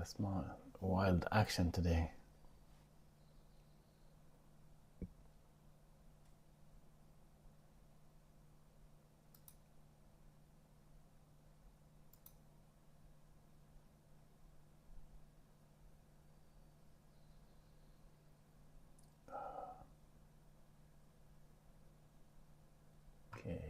a small wild action today. Okay.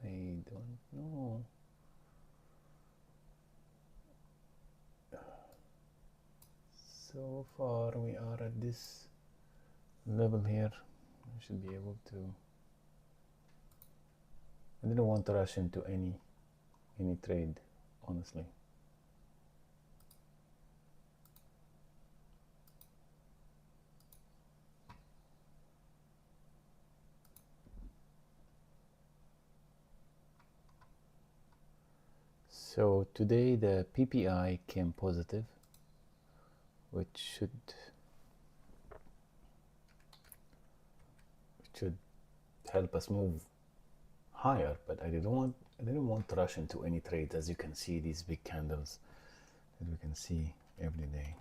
I don't know. So far we are at this level here. I should be able to. I didn't want to rush into any trade, honestly. So today the PPI came positive, which should help us move higher, but I didn't want to rush into any trades. As you can see, these big candles that we can see every day.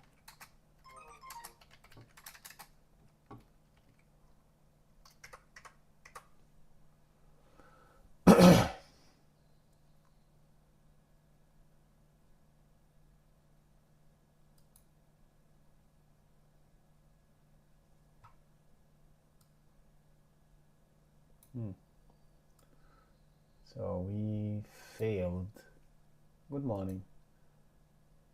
So we failed. Good morning.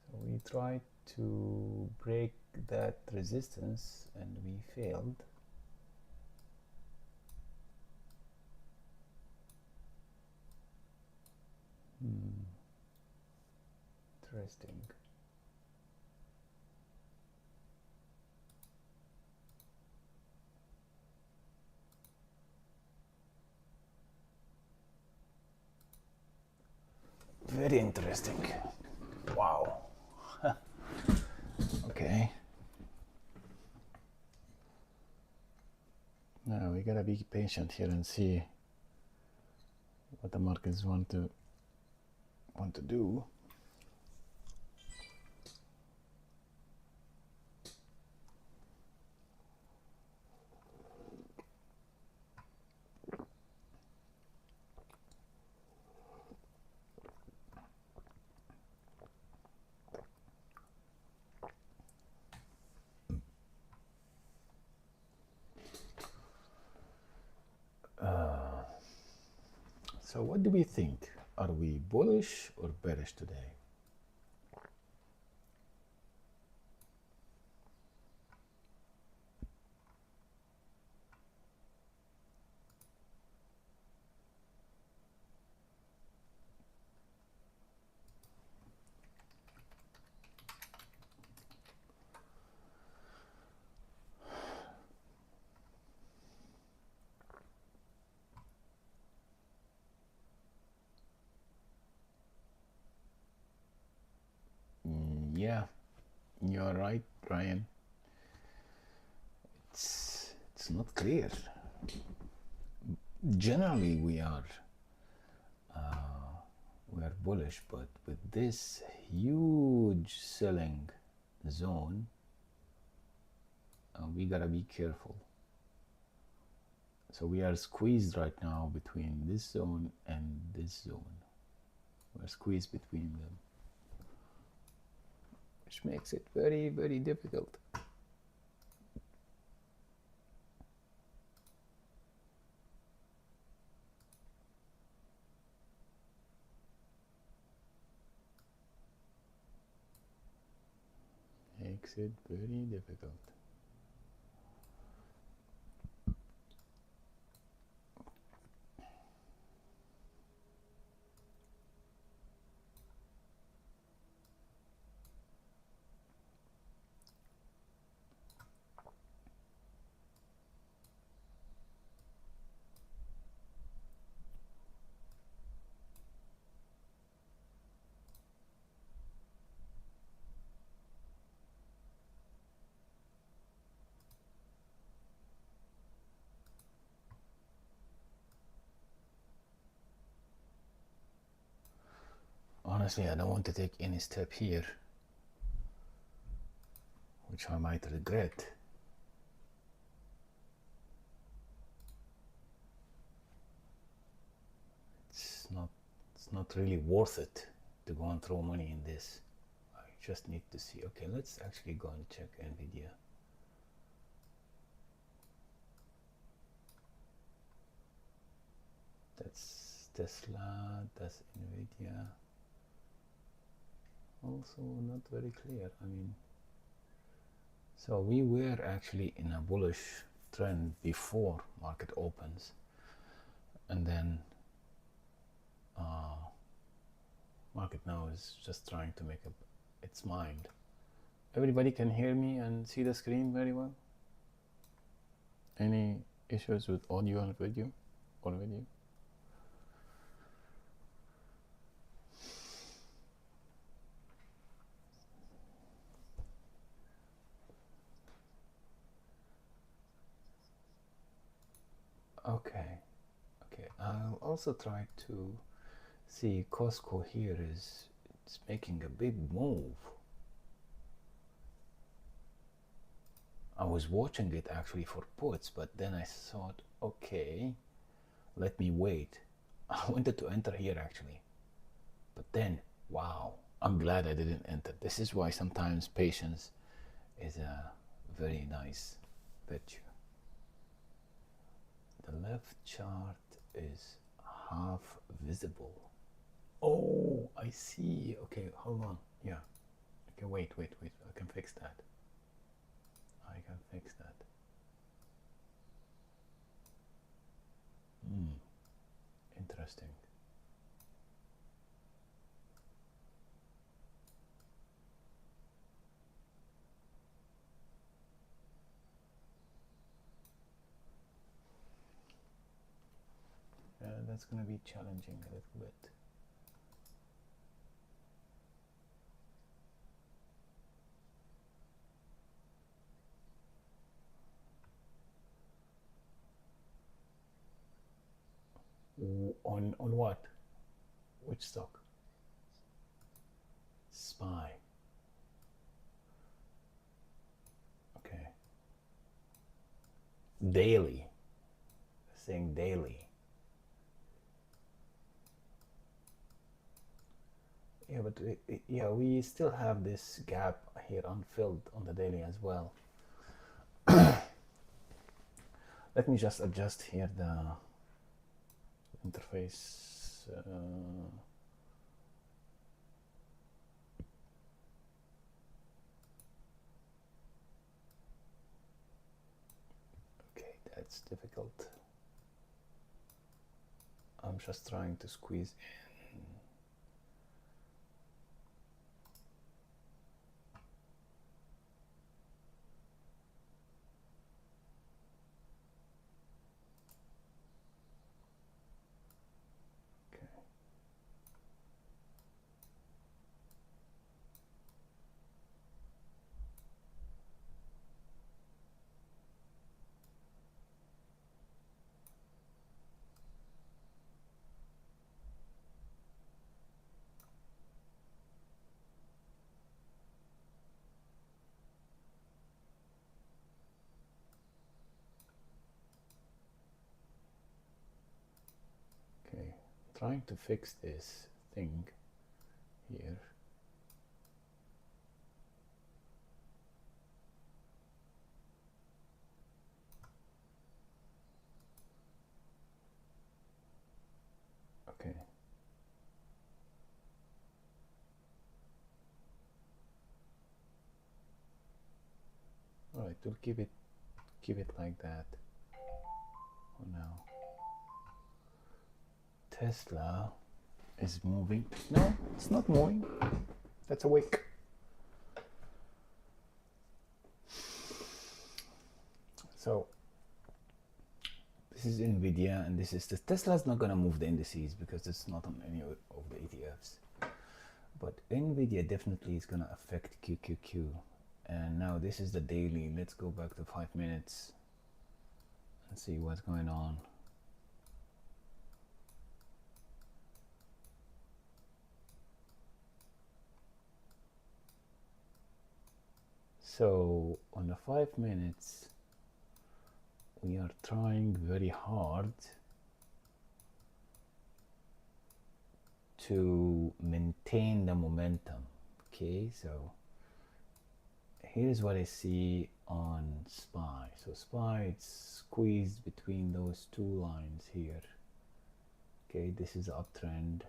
So we tried to break that resistance and we failed. Interesting. Very interesting. Wow. Okay. Now we gotta be patient here and see what the markets want to do. So what do we think? Are we bullish or bearish today? Yeah, you're right, Brian. It's not clear. Generally, we are bullish, but with this huge selling zone, we gotta be careful. So we are squeezed right now between this zone and this zone. We're squeezed between them, which makes it very, very difficult. Makes it very difficult. honestly, I don't want to take any step here, which I might regret. It's not really worth it to go and throw money in this. I just need to see. Okay, let's actually go and check Nvidia. That's Tesla, that's Nvidia. Also not very clear. I mean, so we were actually in a bullish trend before market opens, and then market now is just trying to make up its mind. Everybody can hear me and see the screen very well? Any issues with audio and video or video? Okay, I'll also try to see Costco here is it's making a big move. I was watching it actually for puts, but then I thought, okay, let me wait. I wanted to enter here actually, but then, wow, I'm glad I didn't enter. This is why sometimes patience is a very nice virtue. The left chart is half visible. Oh, I see. Okay, hold on. Yeah. Okay, wait. I can fix that. Interesting. That's going to be challenging a little bit. On what? Which stock? SPY. Okay. Daily. Saying daily. Yeah, but yeah, we still have this gap here unfilled on the daily as well. Let me just adjust here the interface. Okay, that's difficult. I'm just trying to squeeze in. Okay, trying to fix this thing here. Okay. All right, we'll keep it like that for now. Tesla is moving. No, it's not moving. That's a wick. So this is Nvidia, and this is the Tesla's not gonna move the indices because it's not on any of the ETFs. But Nvidia definitely is gonna affect QQQ. And now this is the daily. Let's go back to 5 minutes and see what's going on. So on the 5 minutes, we are trying very hard to maintain the momentum. Okay, so here's what I see on SPY. So SPY, it's squeezed between those two lines here. Okay, this is uptrend,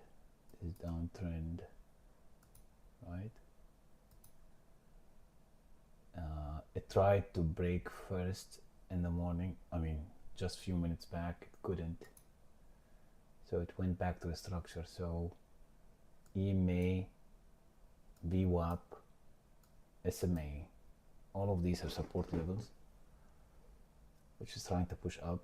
this is downtrend, right? It tried to break first in the morning, I mean just few minutes back, it couldn't, so it went back to the structure. So EMA, VWAP, SMA, all of these are support levels, which is trying to push up.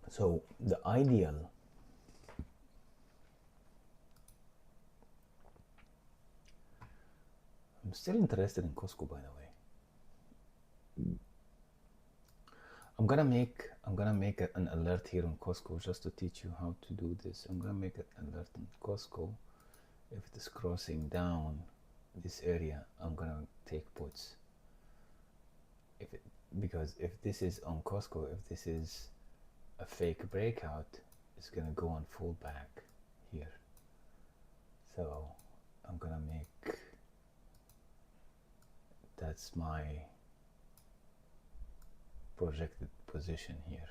So the ideal, I'm still interested in Costco, by the way. I'm gonna make an alert here on Costco just to teach you how to do this. I'm gonna make an alert on Costco. If it is crossing down this area, I'm gonna take puts. Because if this is on Costco, if this is a fake breakout, it's gonna go on full back here. So I'm gonna make, that's my projected position here.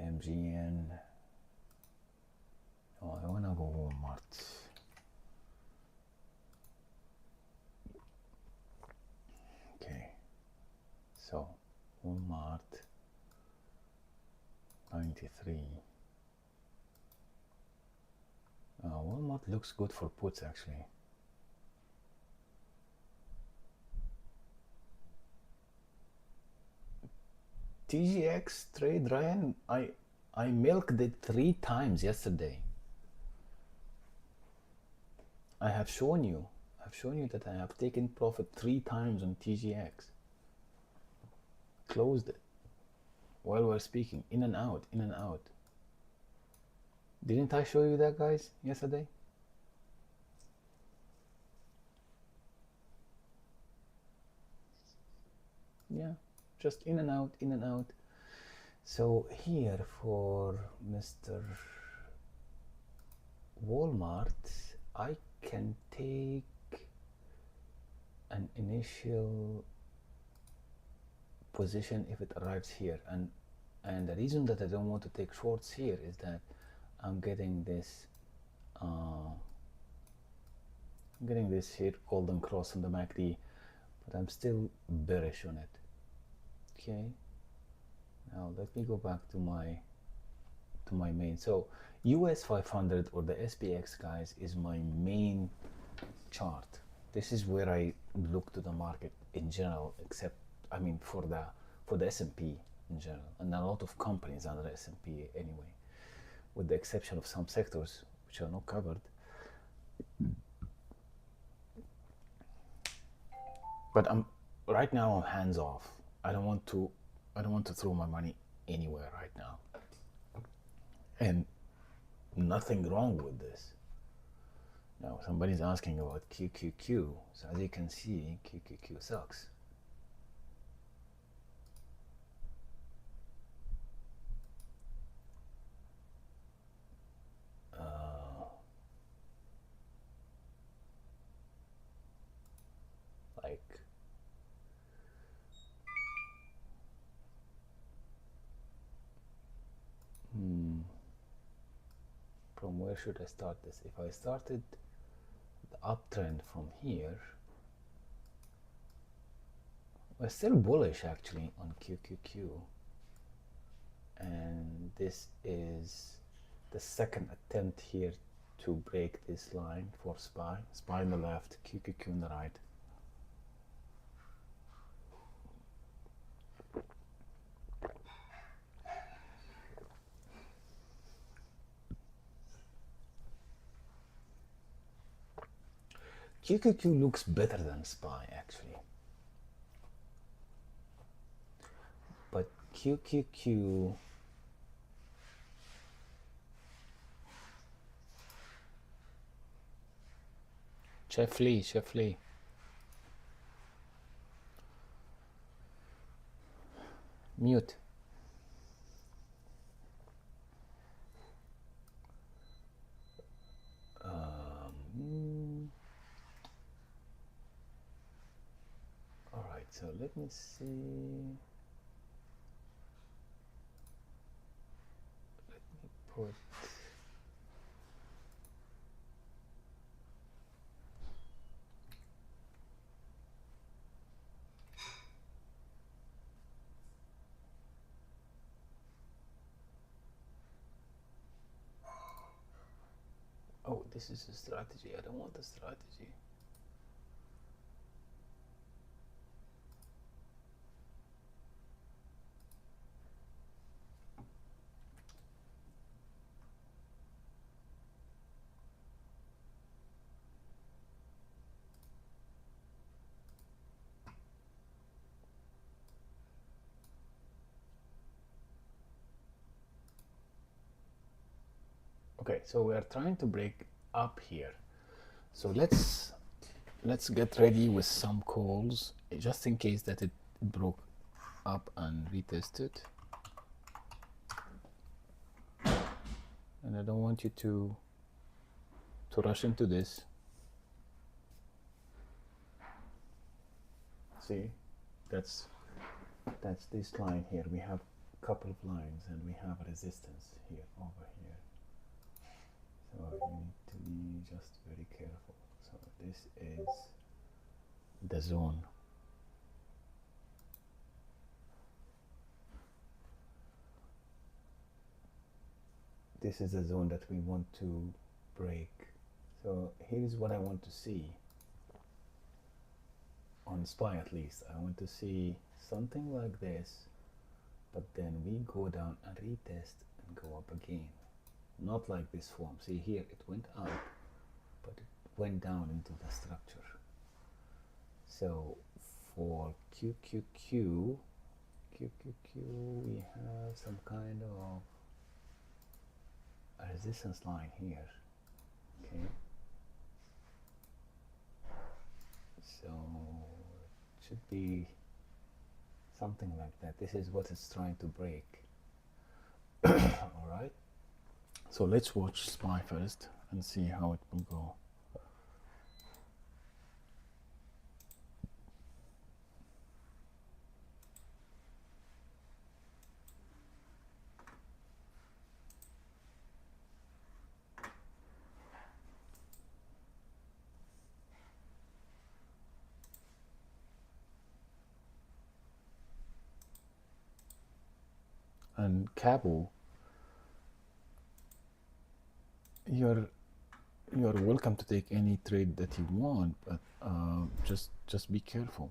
MGN. Oh, I wanna go Walmart. Okay, so Walmart 93. Walmart looks good for puts actually. TGX trade, Ryan, I milked it 3 times yesterday. I have shown you that I have taken profit 3 times on TGX. Closed it while we're speaking, in and out, in and out. Didn't I show you that, guys, yesterday? Yeah, just in and out, in and out. So here for Mr. Walmart, I can take an initial position if it arrives here, and the reason that I don't want to take shorts here is that I'm getting this here golden cross on the MACD, but I'm still bearish on it. Okay, now let me go back to my main. So US 500 or the SPX, guys, is my main chart. This is where I look to the market in general, except I mean for the S&P in general, and a lot of companies under the S&P anyway, with the exception of some sectors which are not covered. But right now I'm hands off. I don't want to throw my money anywhere right now. And nothing wrong with this. Now somebody's asking about QQQ. So as you can see, QQQ sucks. Like from where should I start this? If I started the uptrend from here, we're still bullish actually on QQQ, and this is the second attempt here to break this line for SPY on the left, QQQ on the right. QQQ looks better than SPY actually, but QQQ Chef Lee, Chef Lee. Mute. All right, so let me see. Let me put. Oh, this is a strategy. I don't want a strategy. Okay, so we are trying to break up here. So let's get ready with some calls just in case that it broke up and retest it. And I don't want you to rush into this. See, that's this line here. We have a couple of lines and we have a resistance here over here. So you need to be just very careful. So this is the zone. This is the zone that we want to break. So here's what I want to see. On SPY at least, I want to see something like this, but then we go down and retest and go up again. Not like this form. See here, it went up, but it went down into the structure. So for QQQ, we have some kind of a resistance line here. Okay. So it should be something like that. This is what it's trying to break. All right. So let's watch SPY first and see how it will go. And Cabo, you're welcome to take any trade that you want, but just be careful.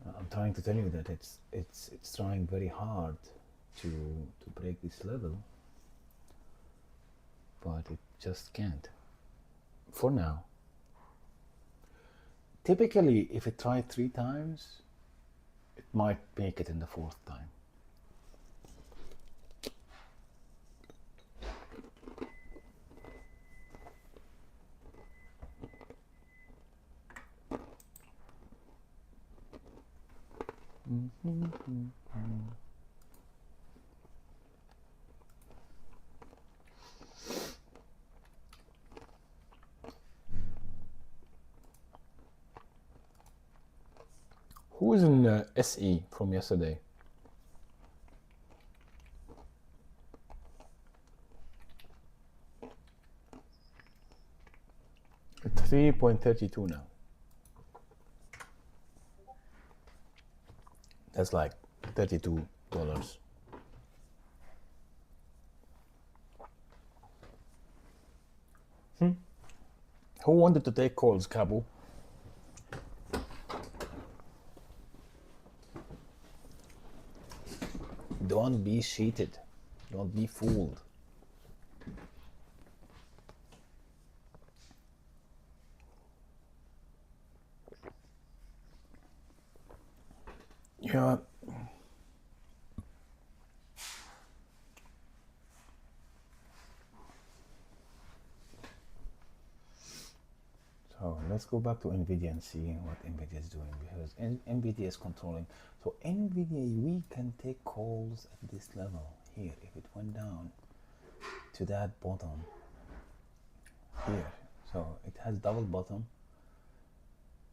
I'm trying to tell you that it's trying very hard to break this level, but it just can't for now. Typically, if it tried 3 times, it might make it in the 4th time. Who is in SE from yesterday? It's 3.32 now. That's like $32. Who wanted to take calls, Cabo? Don't be cheated. Don't be fooled. Yeah. let's go back to NVIDIA and see what NVIDIA is doing, because NVIDIA is controlling. So NVIDIA, we can take calls at this level here. If it went down to that bottom here, so it has double bottom,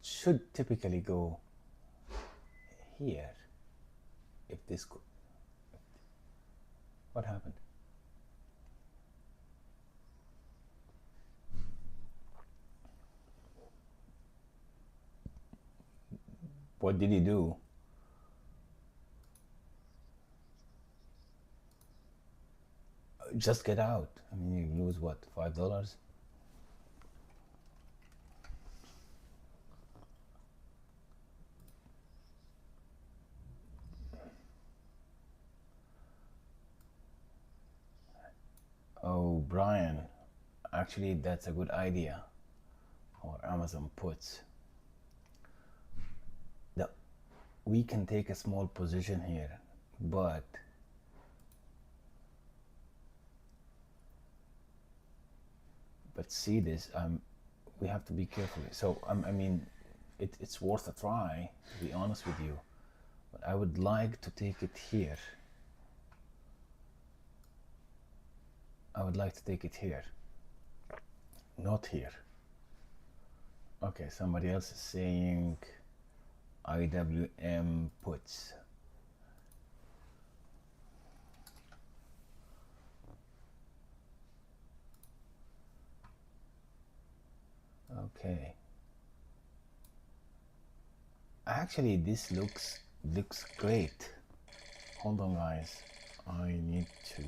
should typically go here. If this, what happened? What did he do? Just get out. I mean, you lose what, $5? Oh, Brian, actually that's a good idea. Or Amazon puts. We can take a small position here, but see this, we have to be careful. So I mean, it's worth a try, to be honest with you, but I would like to take it here. I would like to take it here, not here. Okay, somebody else is saying IWM puts. Okay. Actually, this looks great. Hold on, guys. I need to.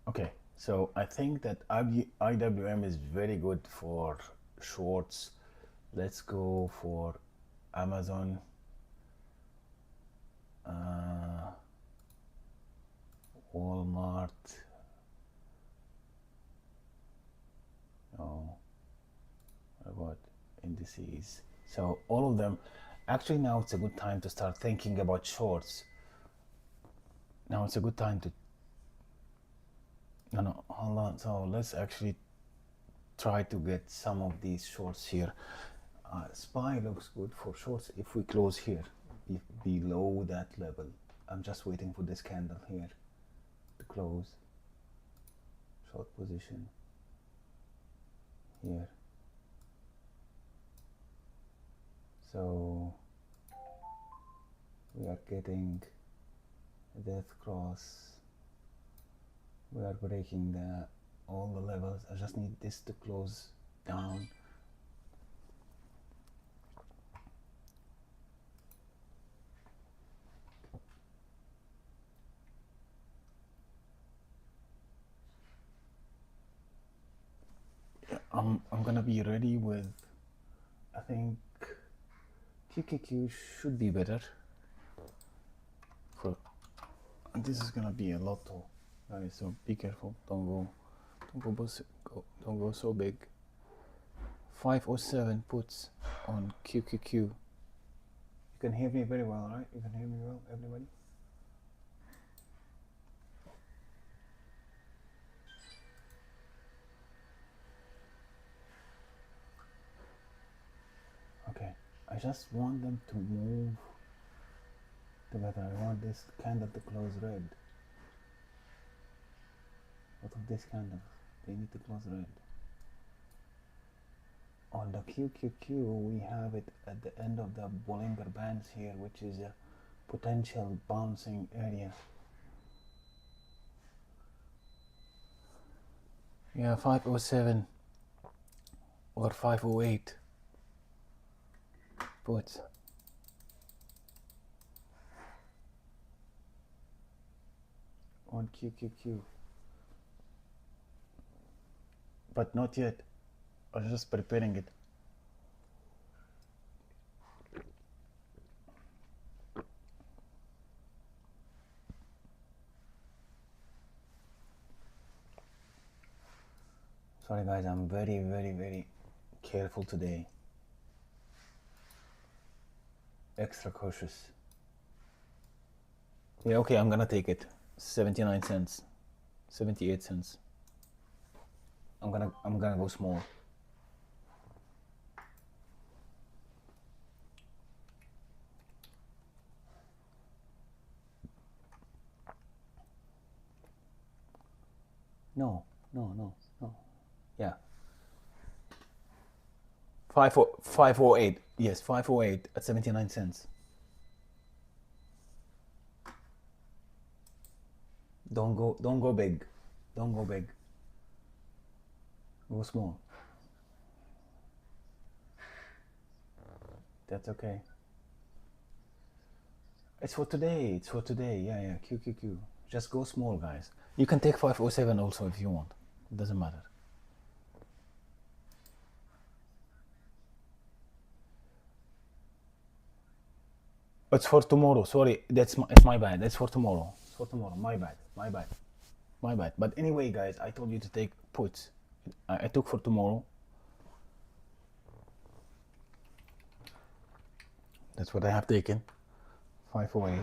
Okay, so I think that IWM is very good for shorts. Let's go for Amazon. Walmart. Oh, what about indices? So all of them. Actually, now it's a good time to start thinking about shorts. Now it's a good time to. No, hold on. So let's actually try to get some of these shorts here. SPY looks good for shorts if we close here below that level. I'm just waiting for this candle here to close. Short position here. So we are getting a death cross. We are breaking all the levels. I just need this to close down. I'm gonna be ready with, I think QQQ should be better for, and this is gonna be a lotto, guys, so be careful, don't don't go so big. 507 puts on QQQ. You can hear me very well, right? You can hear me well, everybody? Okay, I just want them to move together. I want this candle to close red. What of these candles? They need to close red. On the QQQ, we have it at the end of the Bollinger Bands here, which is a potential bouncing area. Yeah, 507 or 508 puts. On QQQ. But not yet. I'm just preparing it. Sorry guys, I'm very careful today. Extra cautious. Yeah, okay, I'm gonna take it. 79 cents. 78 cents. I'm gonna go small. No. Yeah. 508. Yes, 508 at 79 cents. Don't go big. Don't go big. Go small. That's okay. It's for today. It's for today. Yeah. QQQ. Just go small, guys. You can take 507 also if you want. It doesn't matter. It's for tomorrow. Sorry, it's my bad. It's for tomorrow. It's for tomorrow. My bad. But anyway, guys, I told you to take puts. I took for tomorrow. That's what I have taken. 508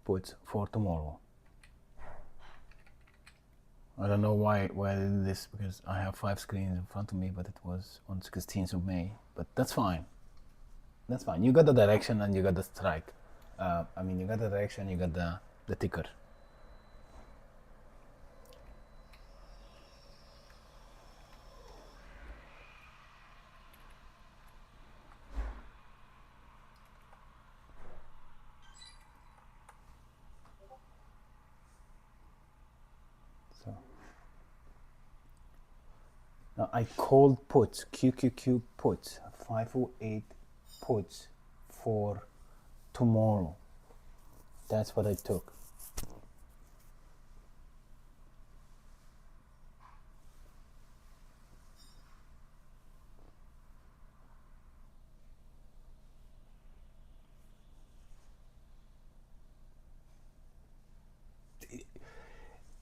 puts for tomorrow. I don't know why I did this, because I have 5 screens in front of me, but it was on 16th of May. But that's fine. That's fine. You got the direction and you got the strike. You got the direction, you got the ticker. So now I called puts, QQQ puts, 508 puts for tomorrow. That's what I took.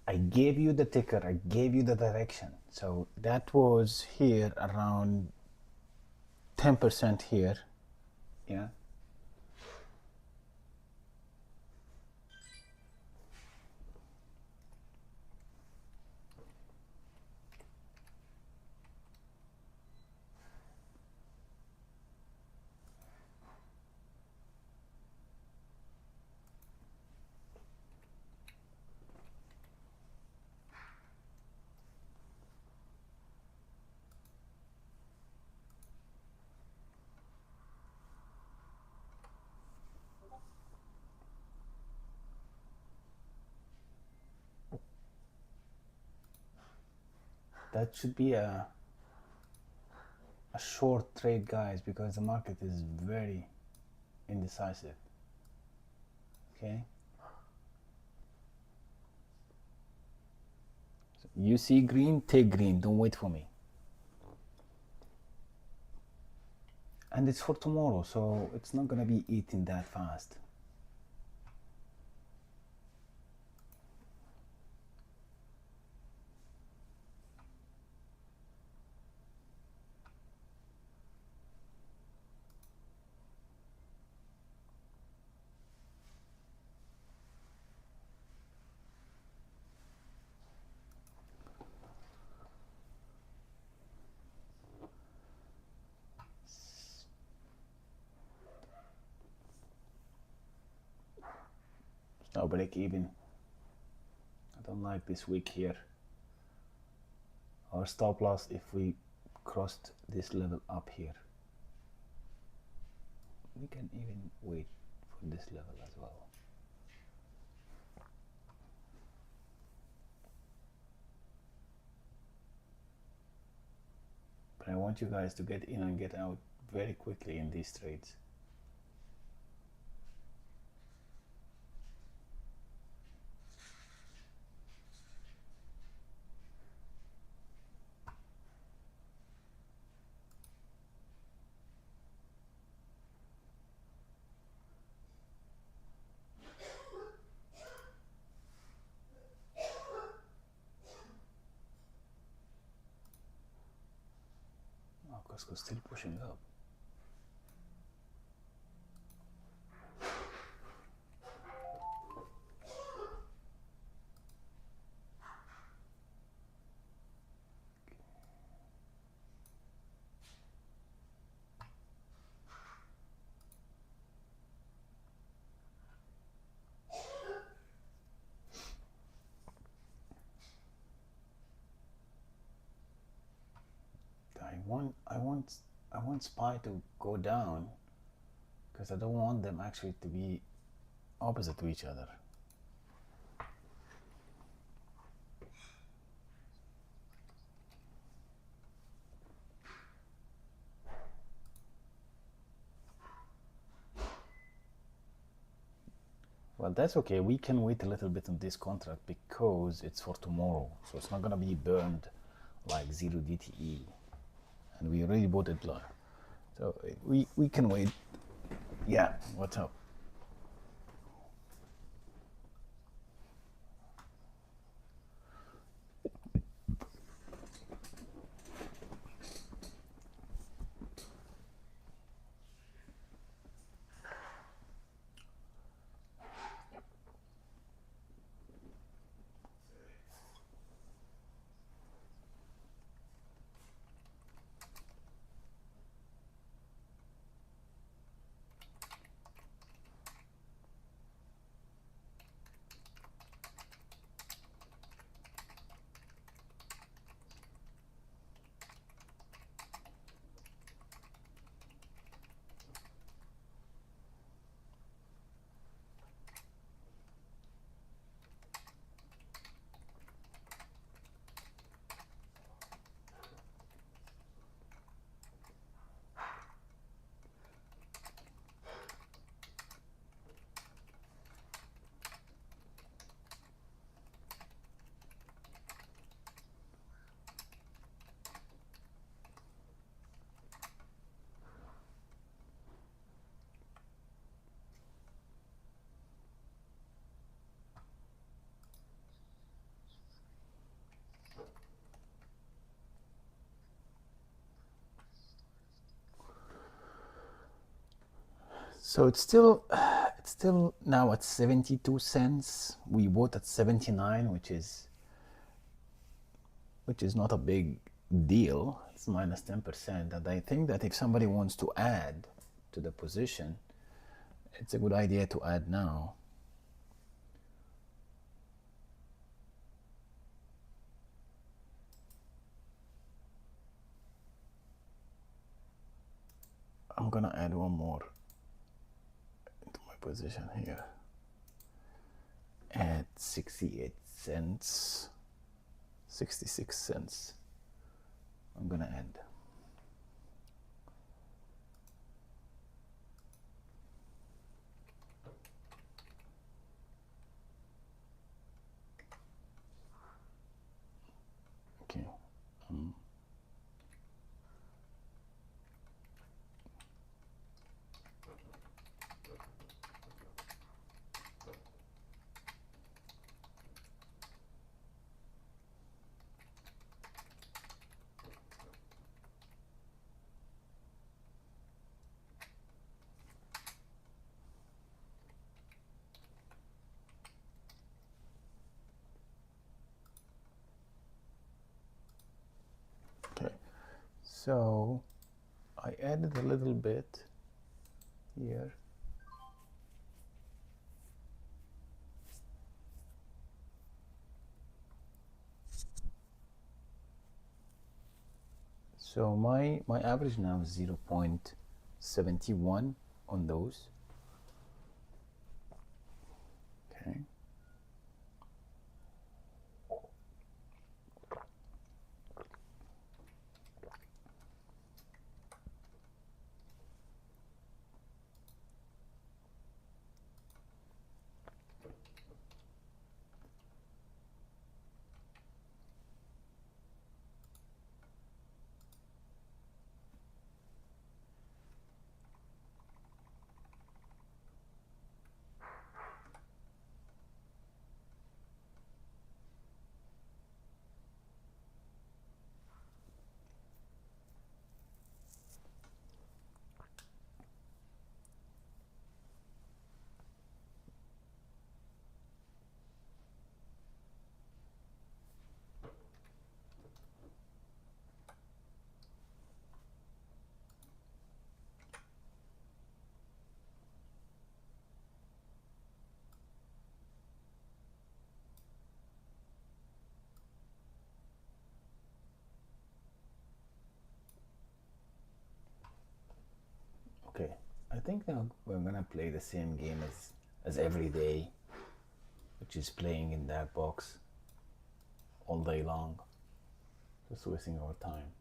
I gave you the ticker, I gave you the direction. So that was here around 10% here. Yeah. That should be a short trade, guys, because the market is very indecisive. Okay, so you see green, take green, don't wait for me. And it's for tomorrow, so it's not gonna be eating that fast. No break even. I don't like this wick here. Our stop loss if we crossed this level up here. We can even wait for this level as well. But I want you guys to get in and get out very quickly in these trades. Costco's still pushing up. I want SPY to go down because I don't want them actually to be opposite to each other. Well, that's okay. We can wait a little bit on this contract because it's for tomorrow, so it's not gonna be burned like 0 DTE, and we already bought it low, so we can wait. Yeah, what's up? So it's still now at 72 cents. We bought at 79, which is not a big deal. It's minus 10%. And I think that if somebody wants to add to the position, it's a good idea to add now. I'm gonna add one more into my position here at 68 cents, 66 cents. I'm gonna add. Okay. So I added a little bit here. So my average now is 0.71 on those. Okay. Okay, I think now we're gonna play the same game as every day, which is playing in that box all day long, just wasting our time.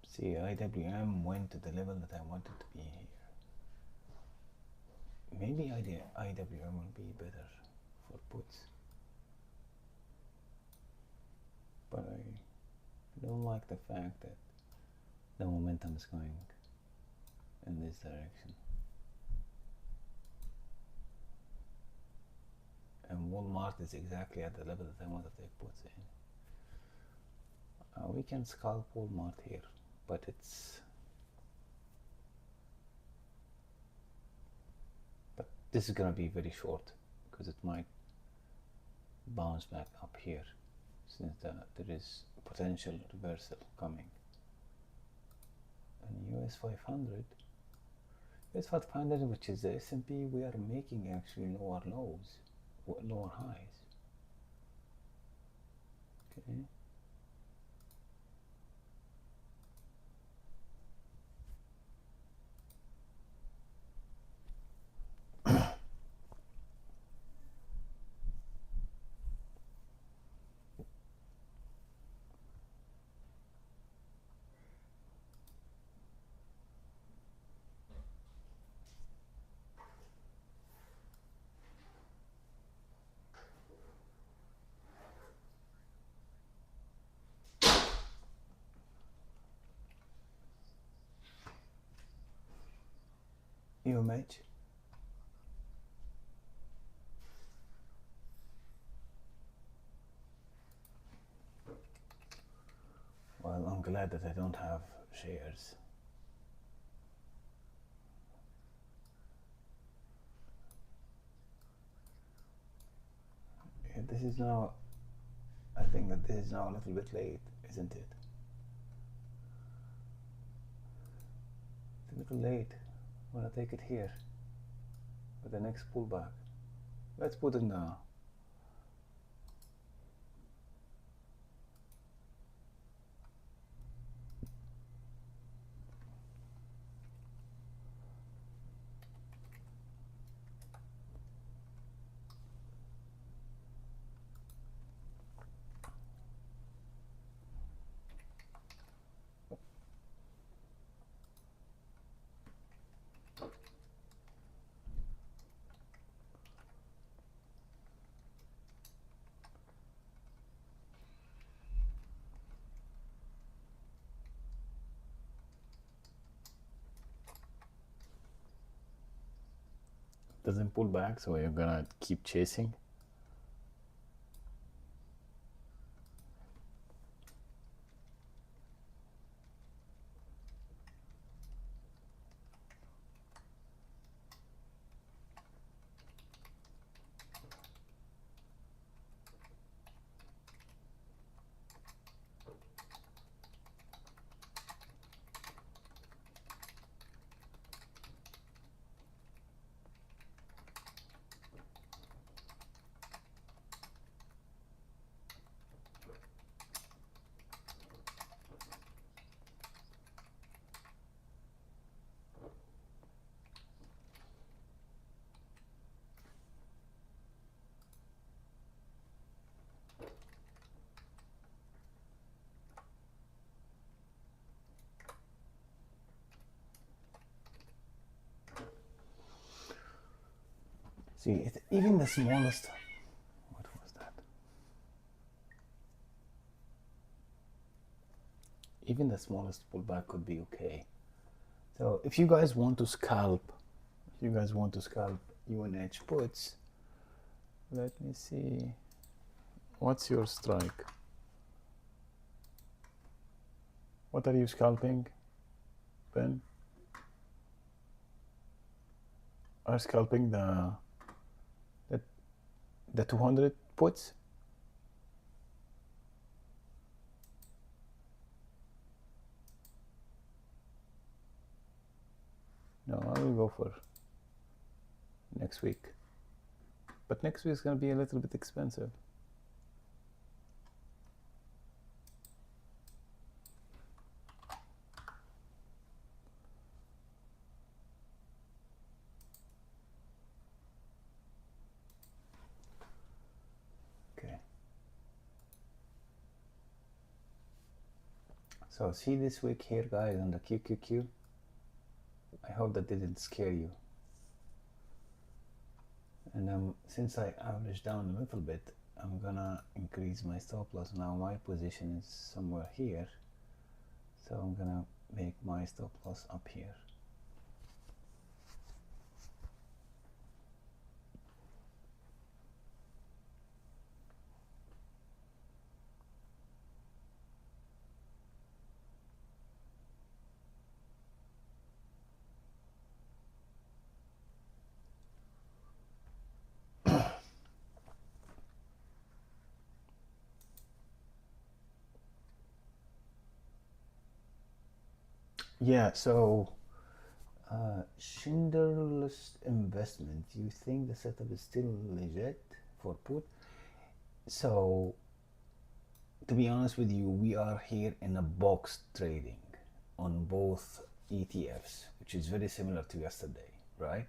See, IWM went to the level that I wanted to be here. Maybe IWM will be better for puts, but I don't like the fact that the momentum is going in this direction. And Walmart is exactly at the level that I want to take puts in. We can scalp Walmart here, but this is gonna be very short because it might bounce back up here since there is potential reversal coming. And US 500, which is the S&P, we are making actually lower lows, lower highs. Okay. UMH. Well, I'm glad that I don't have shares. Yeah, this is now, I think that this is now a little bit late, isn't it? It's a little late. I'm gonna take it here with the next pullback. Let's put it now. Doesn't pull back, so you're gonna keep chasing. See, even the smallest, what was that? Even the smallest pullback could be okay. So if you guys want to scalp, UNH puts, let me see, what's your strike? What are you scalping, Ben? Are scalping the 200 puts? No, I will go for next week. But next week is going to be a little bit expensive. Okay. So see this week here, guys, on the QQQ. I hope that didn't scare you. And since I averaged down a little bit, I'm gonna increase my stop loss. Now my position is somewhere here, so I'm gonna make my stop loss up here. Yeah, so Schindler's Investment, you think the setup is still legit for put? So to be honest with you, we are here in a box trading on both ETFs, which is very similar to yesterday, right?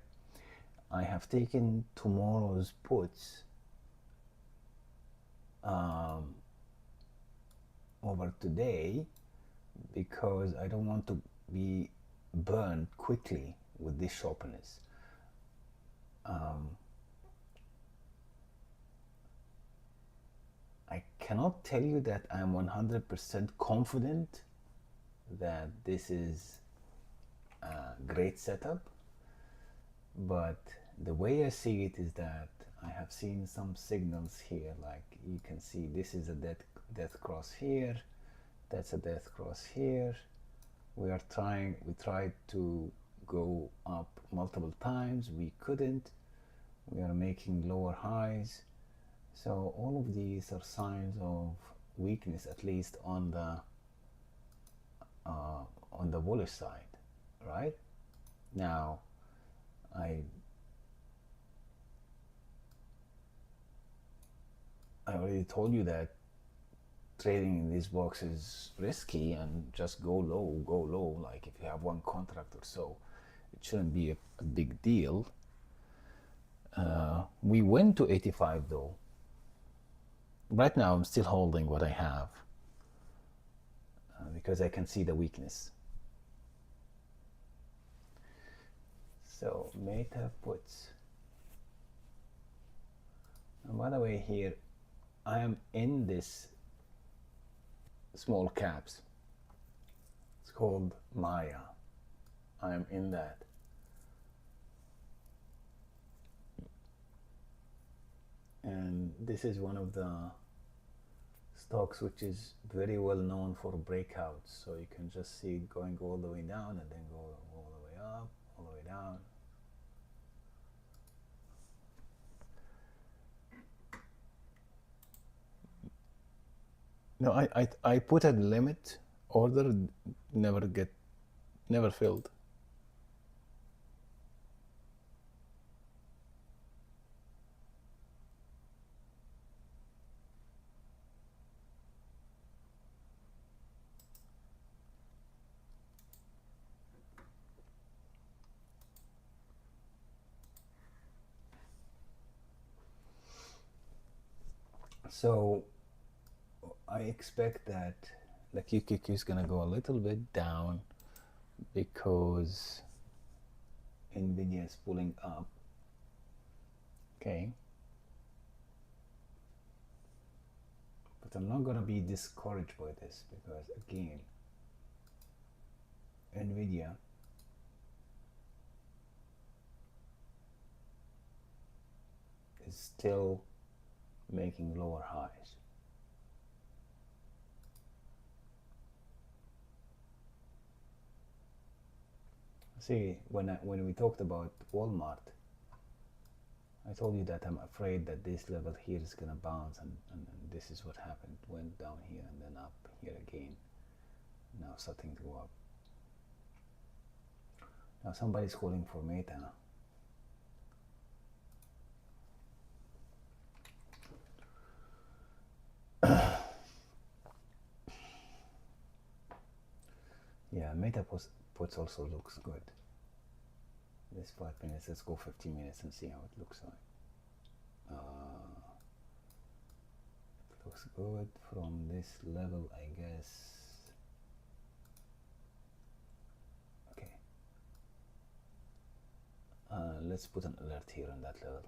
I have taken tomorrow's puts over today because I don't want to be burned quickly with this sharpness. I cannot tell you that I'm 100% confident that this is a great setup, but the way I see it is that I have seen some signals here, like you can see this is a death cross here, that's a death cross here. We tried to go up multiple times, we couldn't. We are making lower highs. So all of these are signs of weakness, at least on the bullish side, right? Now, I already told you that trading in this box is risky, and just go low. Like if you have one contract or so, it shouldn't be a big deal. We went to 85 though. Right now I'm still holding what I have because I can see the weakness. So Meta puts. And by the way, here I am in this small caps. It's called Maya. I am in that. And this is one of the stocks which is very well known for breakouts. So you can just see it going all the way down and then go all the way up, all the way down. No, I put a limit order, never filled. So I expect that the QQQ is gonna go a little bit down because Nvidia is pulling up, Okay, but I'm not gonna be discouraged by this, because again, Nvidia is still making lower highs. See, when we talked about Walmart, I told you that I'm afraid that this level here is gonna bounce, and this is what happened. Went down here and then up here again. Now starting to go up. Now somebody's calling for Meta. Yeah, Meta puts also looks good. This 5 minutes, let's go 15 minutes and see how it looks like. It looks good from this level, I guess. Okay. Let's put an alert here on that level.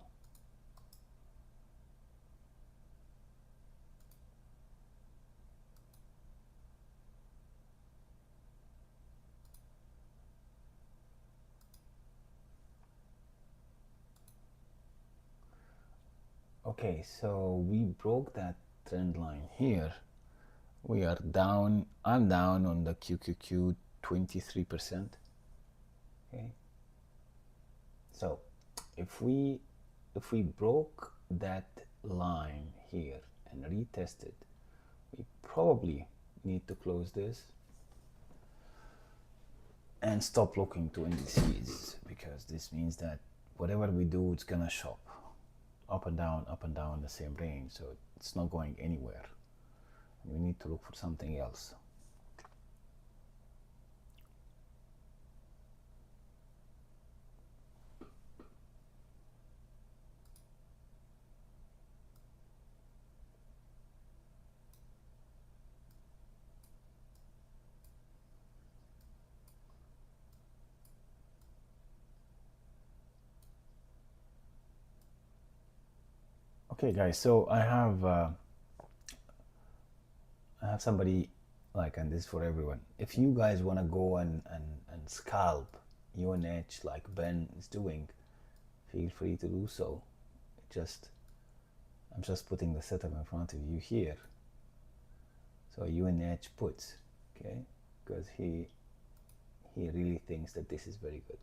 Okay, so we broke that trend line here. We are down. I'm down on the QQQ 23%. Okay. So if we broke that line here and retested, we probably need to close this and stop looking to indices, because this means that whatever we do, it's gonna shop up and down in the same range, so it's not going anywhere. We need to look for something else. Okay, guys, so I have somebody, like, and this is for everyone. If you guys want to go and scalp UNH like Ben is doing, feel free to do so. I'm just putting the setup in front of you here. So UNH puts, okay, because he really thinks that this is very good.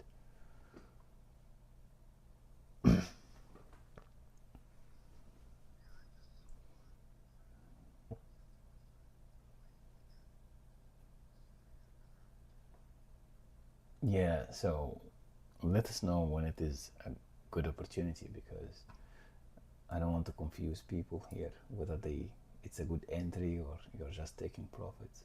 Yeah, so let us know when it is a good opportunity, because I don't want to confuse people here whether it's a good entry or you're just taking profits.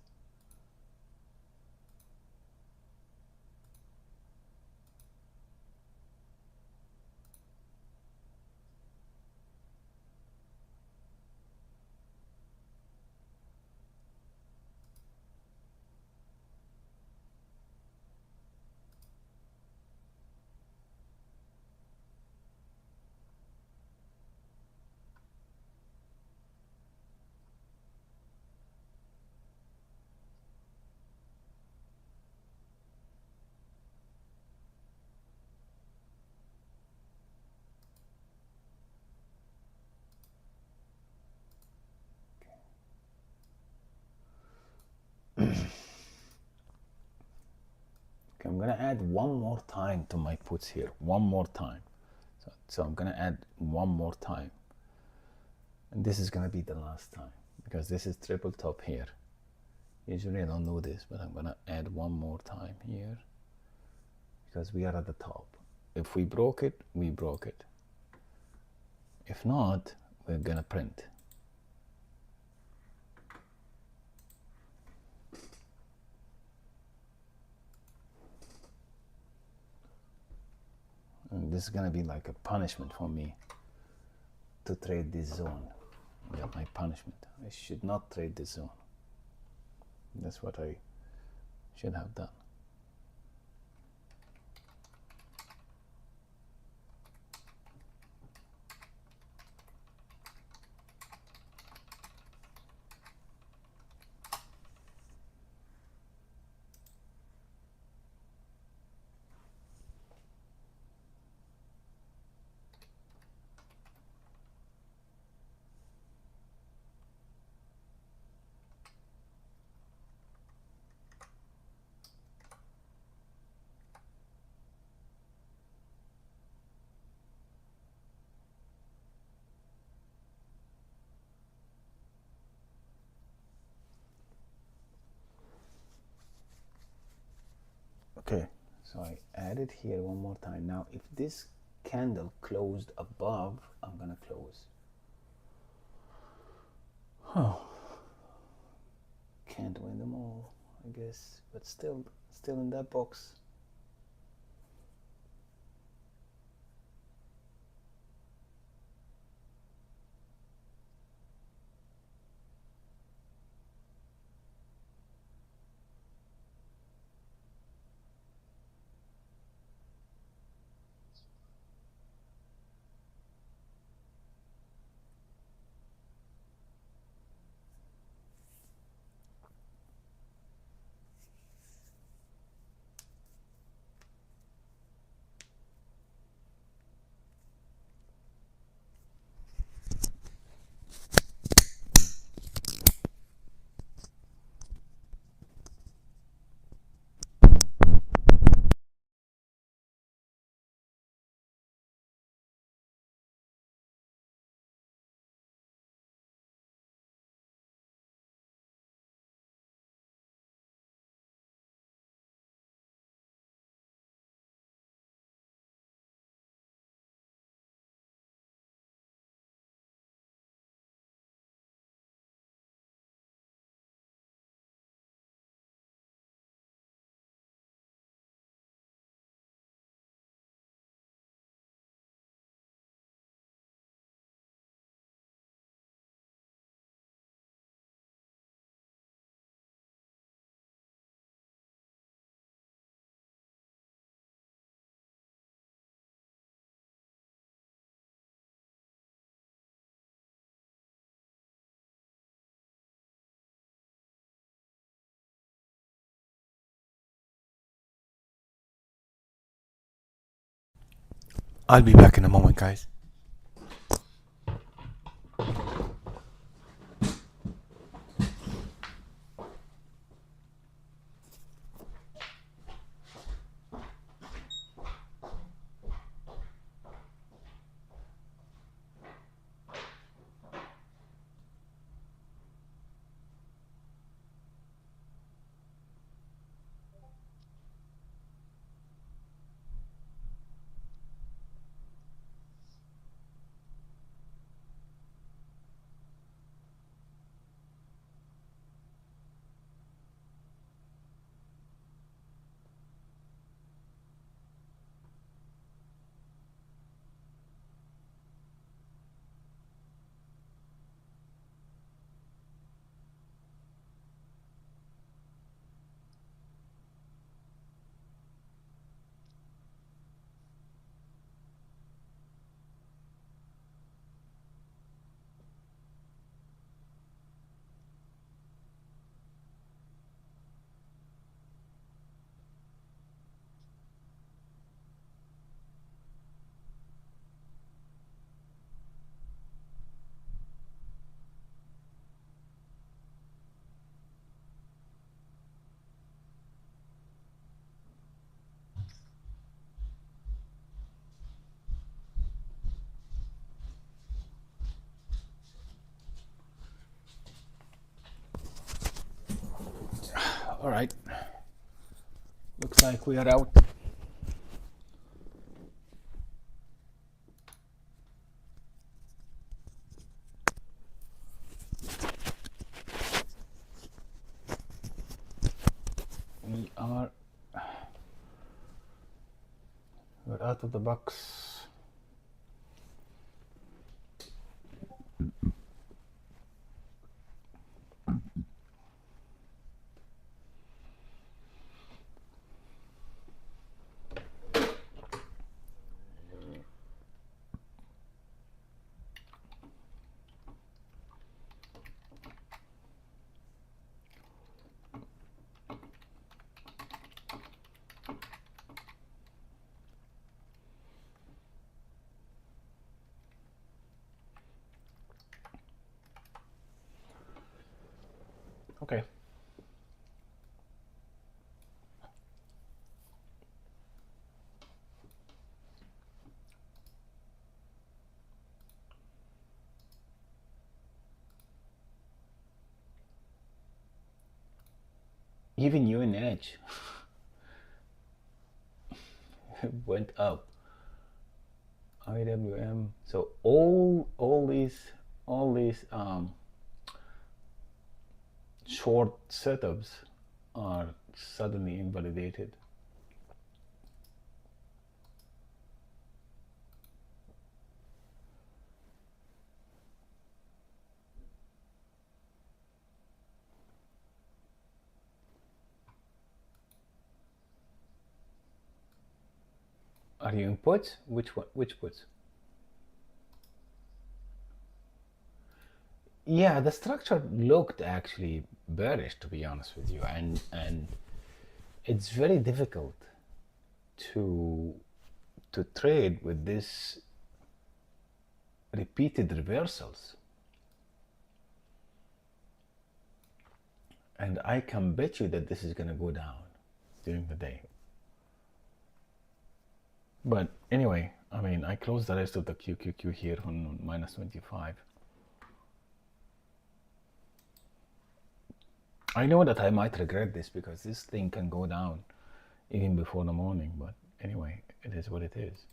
Okay, I'm gonna add one more time to my puts here. One more time. So I'm gonna add one more time. And this is gonna be the last time, because this is triple top here. Usually I don't do this, but I'm gonna add one more time here, because we are at the top. If we broke it, we broke it. If not, we're gonna print. And this is gonna be like a punishment for me to trade this zone. Yeah, my punishment. I should not trade this zone. That's what I should have done. Okay, so I add it here one more time. Now if this candle closed above, I'm gonna close. Oh, can't win them all, I guess, but still in that box. I'll be back in a moment, guys. All right, looks like we are out. We're out of the box. Okay. Even you in Edge. went up. IWM. So all these short setups are suddenly invalidated. Are you in puts? Which one? Which puts? Yeah, the structure looked actually bearish, to be honest with you, and it's very difficult to trade with this repeated reversals. And I can bet you that this is going to go down during the day. But anyway, I mean, I closed the rest of the QQQ here on minus 25. I know that I might regret this because this thing can go down even before the morning, but anyway, it is what it is.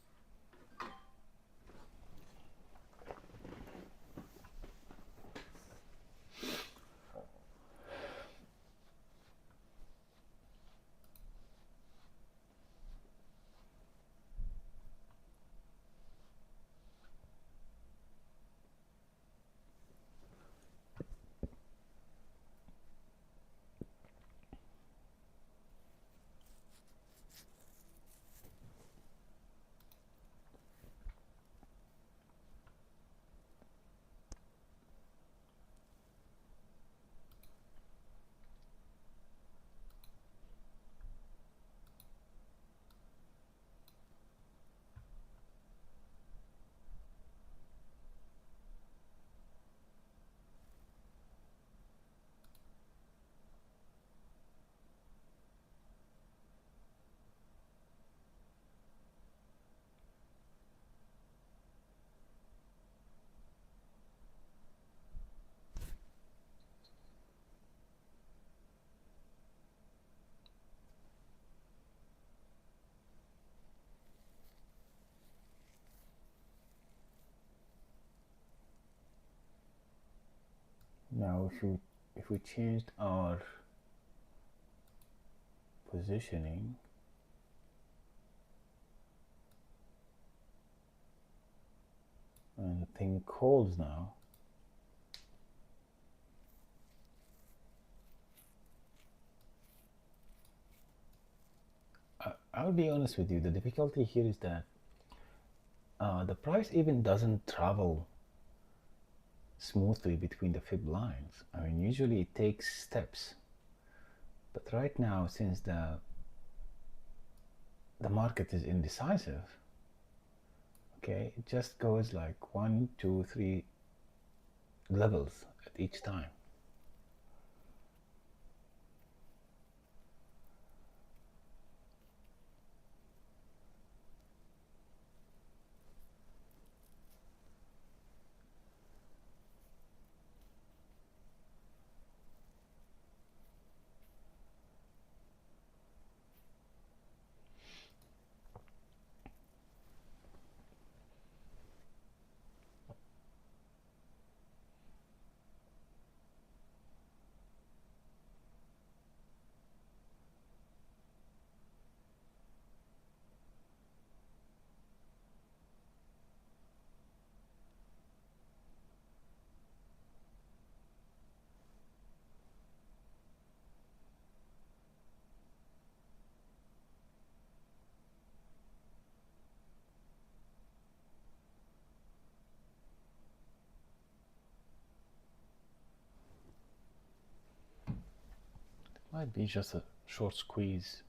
Now, if we changed our positioning, and the thing calls now, I'll be honest with you, the difficulty here is that the price even doesn't travel smoothly between the fib lines. I mean, usually it takes steps, but right now, since the market is indecisive, okay, it just goes like 1, 2, 3 levels at each time. Might be just a short squeeze.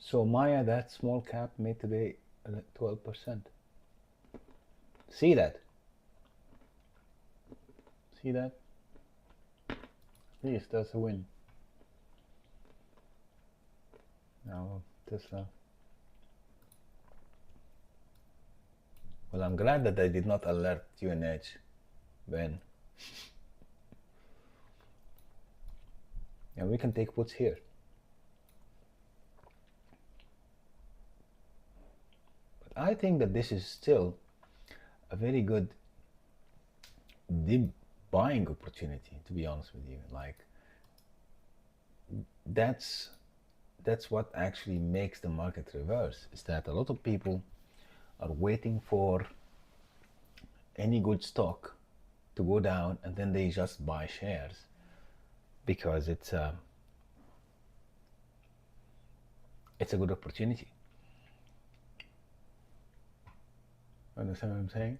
So Maya, that small cap made today 12%. See that? See that? Yes, that's a win. Now Tesla. Well, I'm glad that I did not alert UNH, Ben. And we can take puts here. But I think that this is still a very good deep buying opportunity, to be honest with you. Like, that's what actually makes the market reverse, is that a lot of people are waiting for any good stock to go down and then they just buy shares because it's a good opportunity. Understand what I'm saying?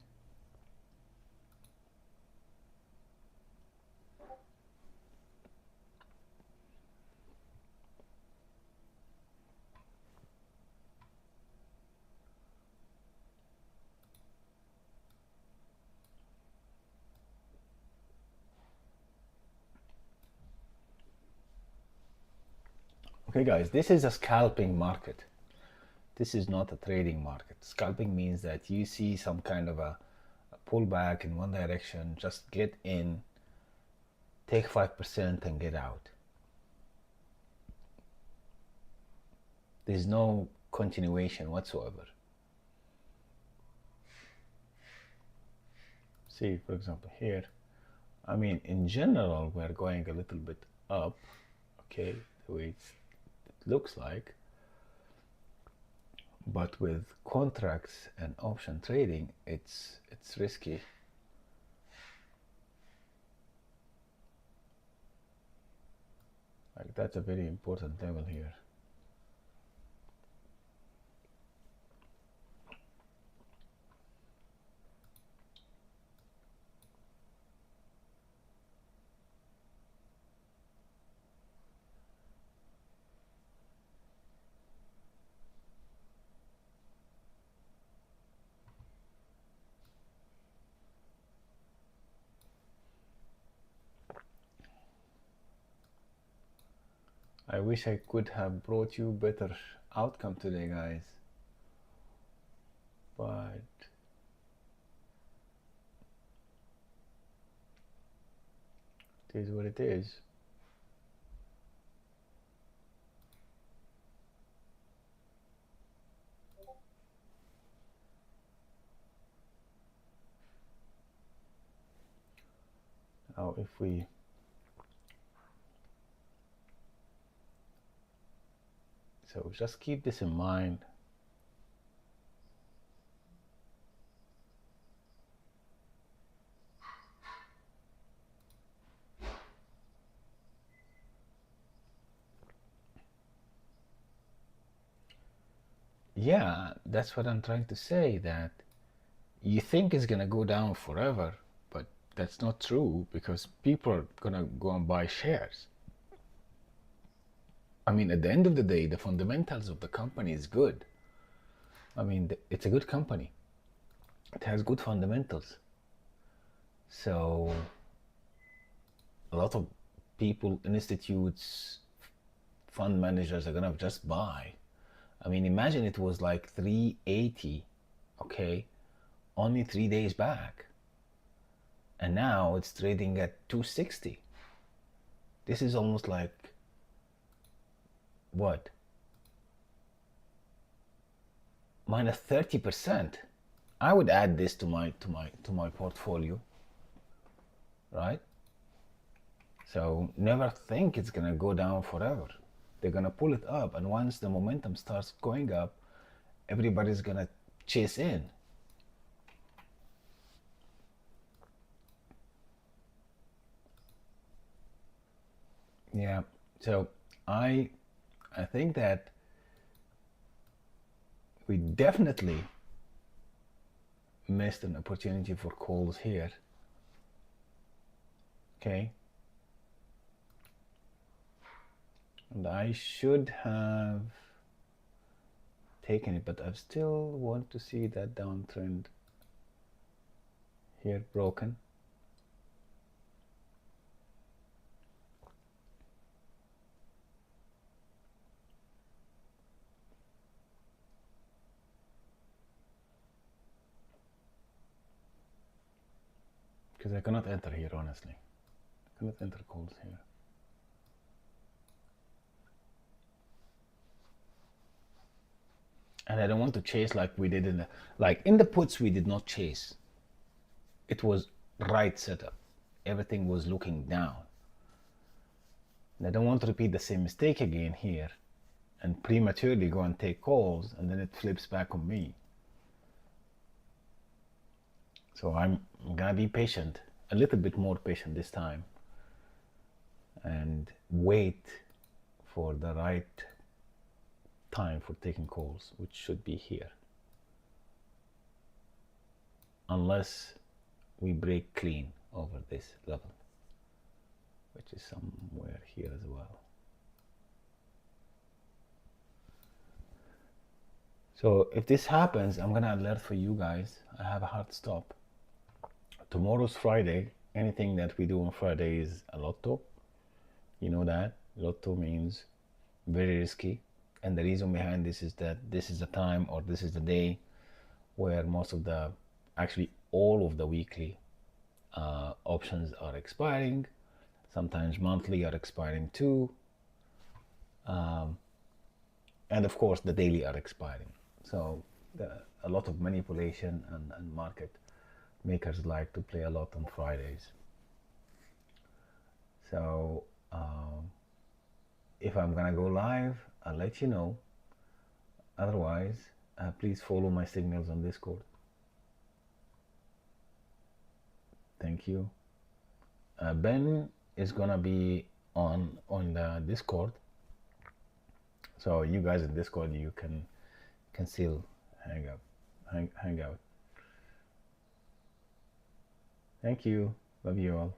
Okay guys, this is a scalping market. This is not a trading market. Scalping means that you see some kind of a pullback in one direction, just get in, take 5% and get out. There's no continuation whatsoever. See, for example, here, I mean, in general, we're going a little bit up, okay, the way it looks like. But with contracts and option trading, it's risky. Like, that's a very important level here. I wish I could have brought you better outcome today, guys. But it is what it is. Now, if we so just keep this in mind. Yeah, that's what I'm trying to say, that you think it's gonna go down forever, but that's not true, because people are gonna go and buy shares. I mean, at the end of the day, the fundamentals of the company is good. I mean, it's a good company. It has good fundamentals. So a lot of people, institutes, fund managers are gonna just buy. I mean, imagine it was like 380, okay, only 3 days back. And now it's trading at 260. This is almost like, what? Minus 30%. I would add this to my portfolio, right? So never think it's gonna go down forever. They're gonna pull it up, and once the momentum starts going up, everybody's gonna chase in. Yeah, so I think that we definitely missed an opportunity for calls here. Okay, and I should have taken it, but I still want to see that downtrend here broken. Because I cannot enter here, honestly. I cannot enter calls here. And I don't want to chase like we did in the, like in the puts, we did not chase. It was right setup. Everything was looking down. And I don't want to repeat the same mistake again here and prematurely go and take calls and then it flips back on me. So I'm gonna be patient, a little bit more patient this time, and wait for the right time for taking calls, which should be here. Unless we break clean over this level, which is somewhere here as well. So if this happens, I'm gonna alert for you guys. I have a hard stop. Tomorrow's Friday. Anything that we do on Friday is a lotto. You know that. Lotto means very risky. And the reason behind this is that this is the time, or this is the day where most of the, actually all of the weekly options are expiring. Sometimes monthly are expiring too. And of course the daily are expiring. So a lot of manipulation and market makers like to play a lot on Fridays. So if I'm gonna go live, I'll let you know. Otherwise, please follow my signals on Discord. Thank you. Ben is gonna be on the Discord. So you guys in Discord, you can still hang out. Thank you. Love you all.